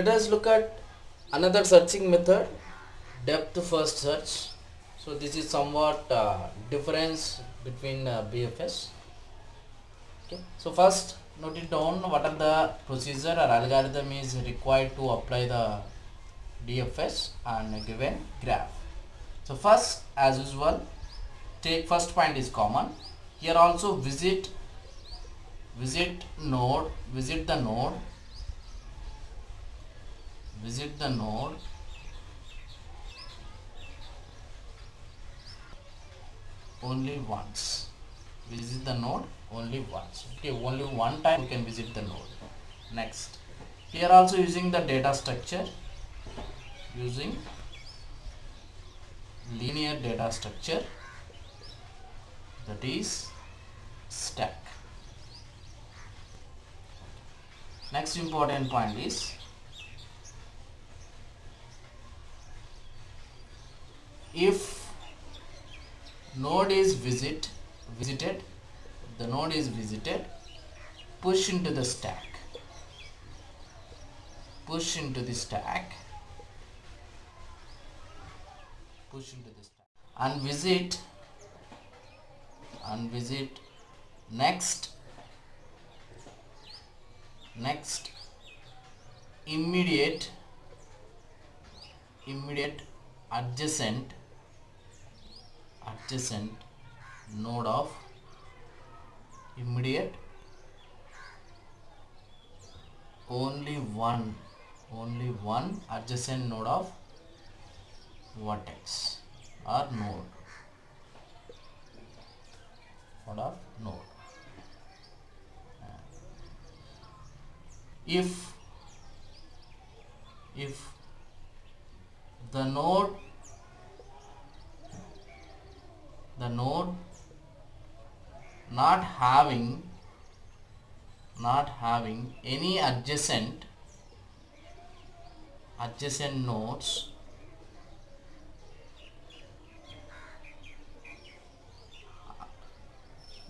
let us look at another searching method, depth first search. So this is somewhat difference between BFS. Okay, so first note it down what are the procedure or algorithm is required to apply the DFS and a given graph. So first, as usual, take first point is common. Here also visit node, visit the node only once. Visit the node only once. Okay, only one time you can visit the node. Next, here also using the data structure, using linear data structure, that is stack. Next important point is if node is visited, the node is visited, push into the stack, and visit next immediate adjacent node of immediate only one adjacent node of vertex or node if the node not having any adjacent nodes,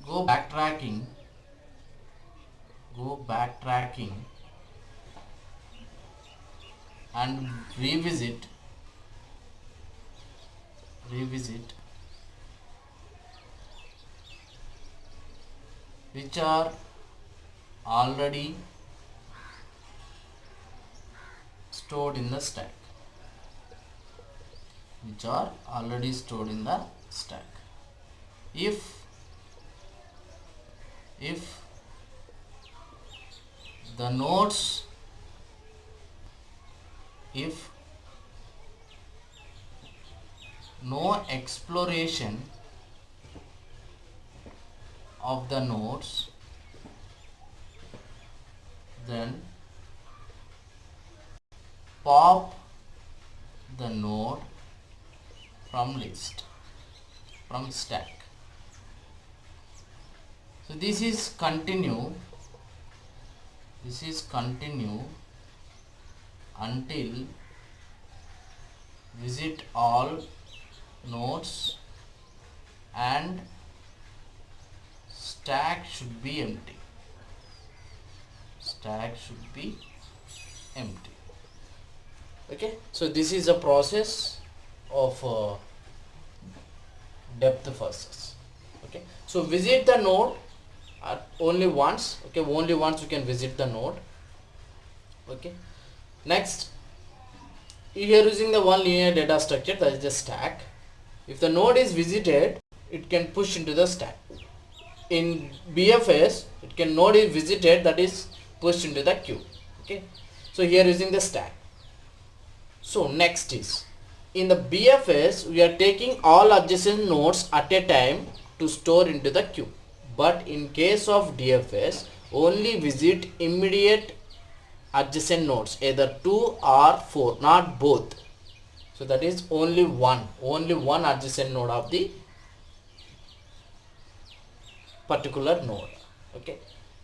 go backtracking and revisit which are already stored in the stack, if the nodes, if no exploration of the nodes, then pop the node from stack. So this is continue until visit all nodes and stack should be empty. Okay, so this is a process of depth first. Okay, so visit the node only once. Okay, only once you can visit the node. Okay, next, here using the one linear data structure, that is the stack. If the node is visited, it can push into the stack. In BFS, node is visited, that is pushed into the queue. Okay, so here using the stack. So next is, in the BFS we are taking all adjacent nodes at a time to store into the queue, but in case of DFS only visit immediate adjacent nodes, either 2 or 4, not both. So that is only one adjacent node of the particular node. Okay,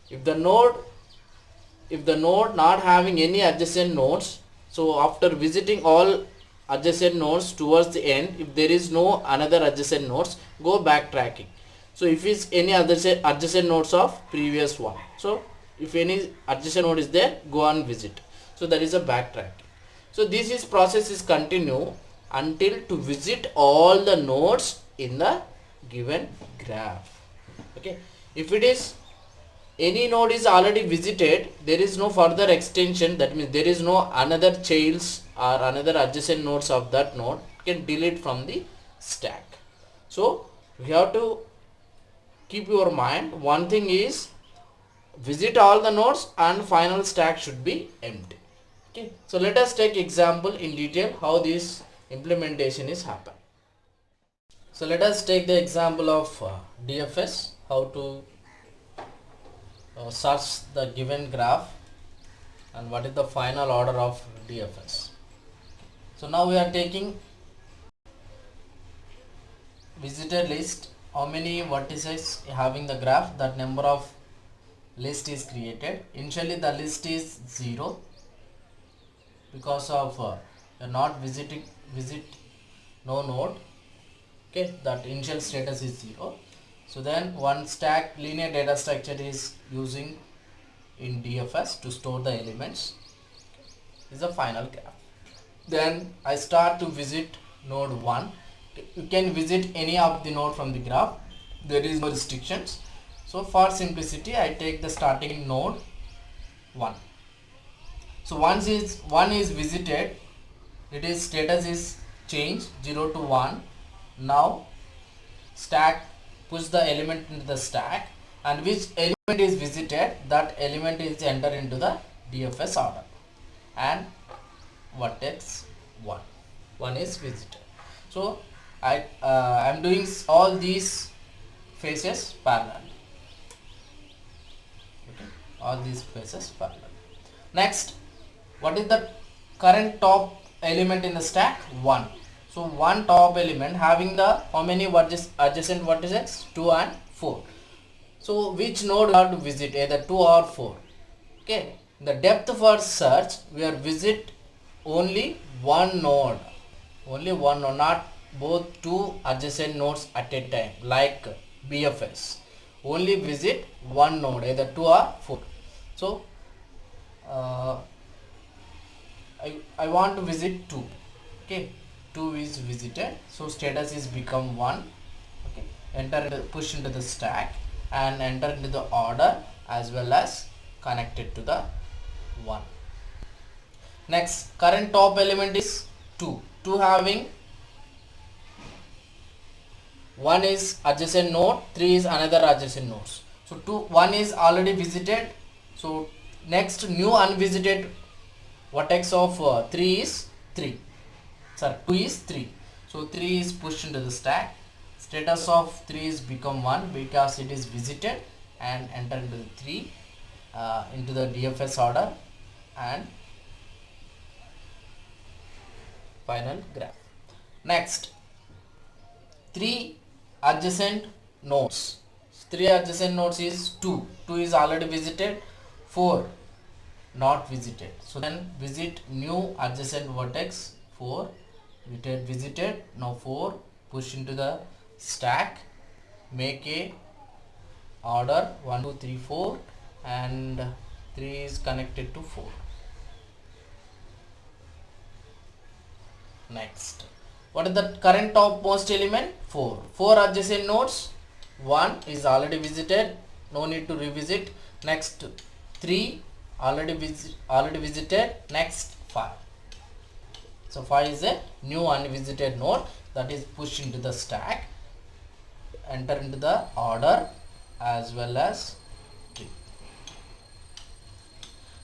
if the node not having any adjacent nodes, so after visiting all adjacent nodes towards the end, if there is no another adjacent nodes, go backtracking. So if is any adjacent nodes of previous one, so if any adjacent node is there, go and visit. So that is a backtracking. So this is process is continue until to visit all the nodes in the given graph. Okay, if it is any node is already visited, there is no further extension, that means there is no another childs or another adjacent nodes of that node can delete from the stack. So we have to keep your mind, one thing is visit all the nodes and final stack should be empty. Okay, so let us take example in detail how this implementation is happen. So let us take the example of DFS, how to search the given graph and what is the final order of DFS. So now we are taking visitor list, how many vertices having the graph, that number of list is created. Initially the list is 0 because of you're not visit no node. Okay, that initial status is 0. So then one stack linear data structure is using in DFS to store the elements. This is the final graph. Then I start to visit node 1. You can visit any of the node from the graph, there is no restrictions. So for simplicity I take the starting node 1. So once one is visited, it is status is changed 0 to 1. Now stack push the element into the stack, and which element is visited, that element is entered into the DFS order, and vertex 1 is visited. So I am doing all these phases parallel. Okay, all these phases parallel. Next, what is the current top element in the stack? 1. So one top element having the how many adjacent vertices? 2 and 4. So which node we have to visit, either 2 or 4. Okay, the depth for search we are visit only one node, not both 2 adjacent nodes at a time like BFS. Only visit one node, either 2 or 4. So I want to visit 2. Okay, 2 is visited, so status is become 1. Okay, enter, push into the stack and enter into the order as well as connected to the 1. Next, current top element is 2. 2 having 1 is adjacent node, 3 is another adjacent nodes. So 1 is already visited. So next new unvisited vertex of 3 is 3. Sorry, 2 is 3. So 3 is pushed into the stack. Status of 3 is become 1 because it is visited, and enter into the 3 into the DFS order and final graph. Next, 3 adjacent nodes. 3 adjacent nodes is 2. 2 is already visited, 4 not visited. So then visit new adjacent vertex 4, visited. Now 4 push into the stack, make a order 1 2 3 4, and 3 is connected to 4. Next, what is the current topmost element? 4. 4 adjacent nodes, 1 is already visited, no need to revisit. Next, 3 already visited. Next, 5. So 5 is a new unvisited node that is pushed into the stack, enter into the order as well as 3.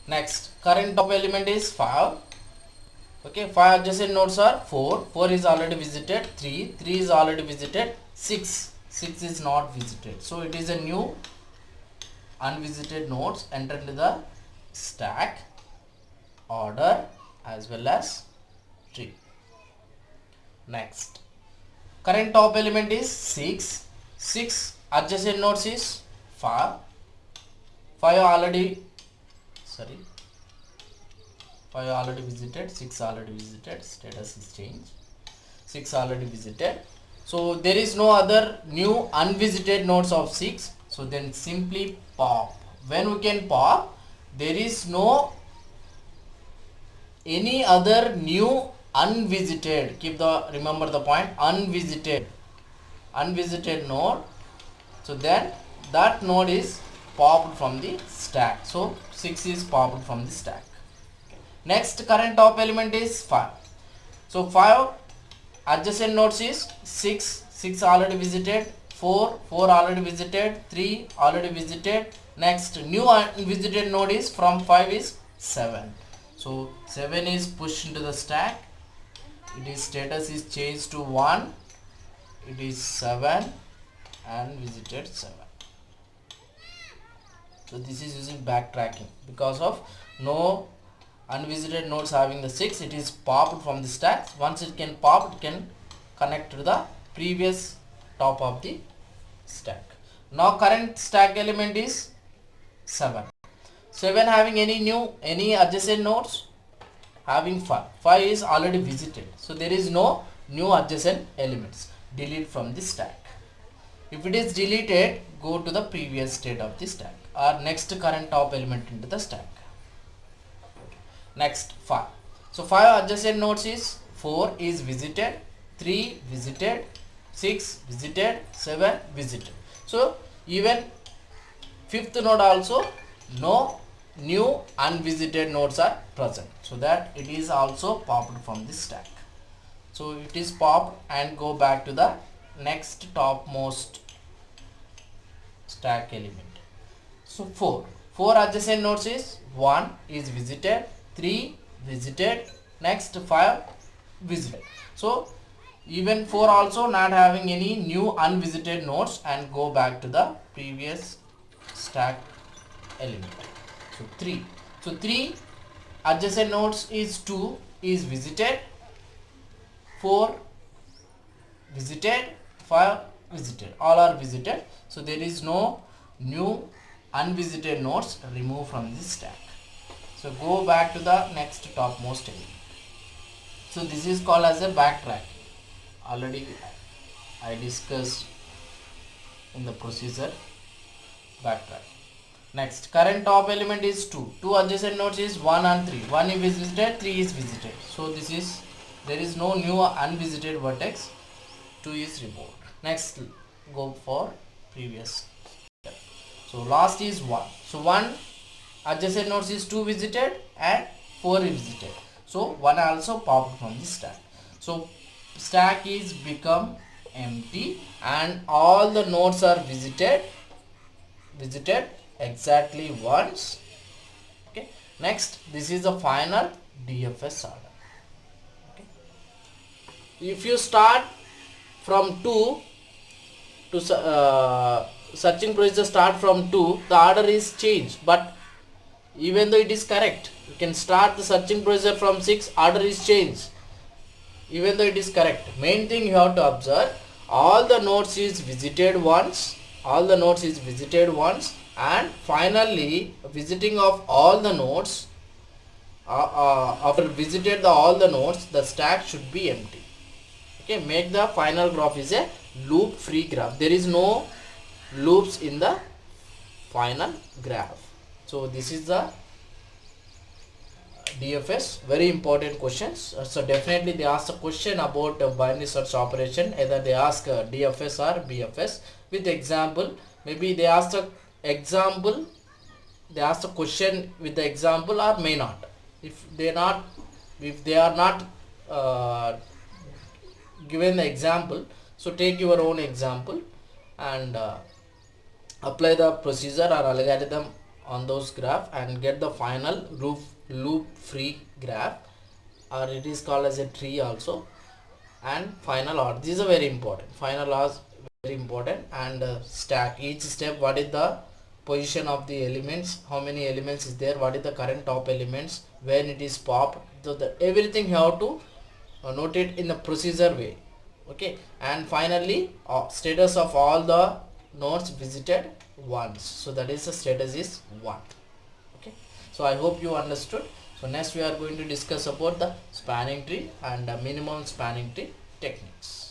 Next, current top element is 5. Okay, 5 adjacent nodes are 4. 4 is already visited. 3 is already visited. 6 is not visited. So it is a new unvisited nodes, enter into the stack, order as well as 3. Next, current top element is 6. 6 adjacent nodes is 5. 5 already visited, 6 already visited, status is changed, 6 already visited. So there is no other new unvisited nodes of 6. So then simply pop. When we can pop, there is no any other new unvisited, remember the point, unvisited node, so then that node is popped from the stack. So 6 is popped from the stack. Next current top element is 5. So 5 adjacent nodes is 6 already visited, 4 already visited, 3 already visited. Next new unvisited node is from 5 is 7. So 7 is pushed into the stack. Its status is changed to 1. It is 7 and visited 7. So this is using backtracking because of no unvisited nodes having the 6. It is popped from the stacks. Once it can pop, it can connect to the previous top of the stack. Now current stack element is 7. 7 having any adjacent nodes? Having 5. 5 is already visited. So there is no new adjacent elements. Delete from the stack. If it is deleted, go to the previous state of the stack or next current top element into the stack. Next 5. So 5 adjacent nodes is 4 is visited, 3 visited, 6 visited, 7 visited. So even fifth node also no new unvisited nodes are present, so that it is also popped from the stack. So it is popped and go back to the next topmost stack element. So 4 adjacent nodes is 1 is visited, 3 visited, next 5 visited. So even 4 also not having any new unvisited nodes and go back to the previous stack element. So 3. So 3 adjacent nodes is 2 is visited, 4 visited, 5 visited, all are visited. So there is no new unvisited nodes removed from this stack. So go back to the next topmost element. So this is called as a backtrack. Already I discussed in the procedure backtrack. Next current top element is 2. 2 adjacent nodes is 1 and 3. 1 is visited, 3 is visited. So this is, there is no new unvisited vertex. 2 is removed. Next go for previous step. So last is 1. So 1 adjacent nodes is 2 visited and 4 is visited. So 1 also popped from the stack. So stack is become empty and all the nodes are visited exactly once. Okay. Next, this is the final DFS order. Okay. If you start from 2 to searching procedure start from 2, the order is changed, but even though it is correct, you can start the searching procedure from 6, order is changed even though it is correct. Main thing you have to observe, all the nodes is visited once, and finally visiting of all the nodes, after visited all the nodes, the stack should be empty. Okay, make the final graph is a loop free graph. There is no loops in the final graph. So this is the DFS, very important questions. So definitely they ask a question about binary search operation, either they ask DFS or BFS with example. Maybe they ask a example, they ask a question with the example or may not. If they are not given the example, so take your own example and apply the procedure or algorithm on those graph and get the final loop free graph, or it is called as a tree also. And final order, these are very important. Final orders very important, and stack each step, what is the position of the elements, how many elements is there, what is the current top elements, when it is popped. So everything you have to note it in the procedure way. Okay, and finally status of all the nodes visited once, so that is the status is 1. Okay, so I hope you understood. So next we are going to discuss about the spanning tree and minimum spanning tree techniques.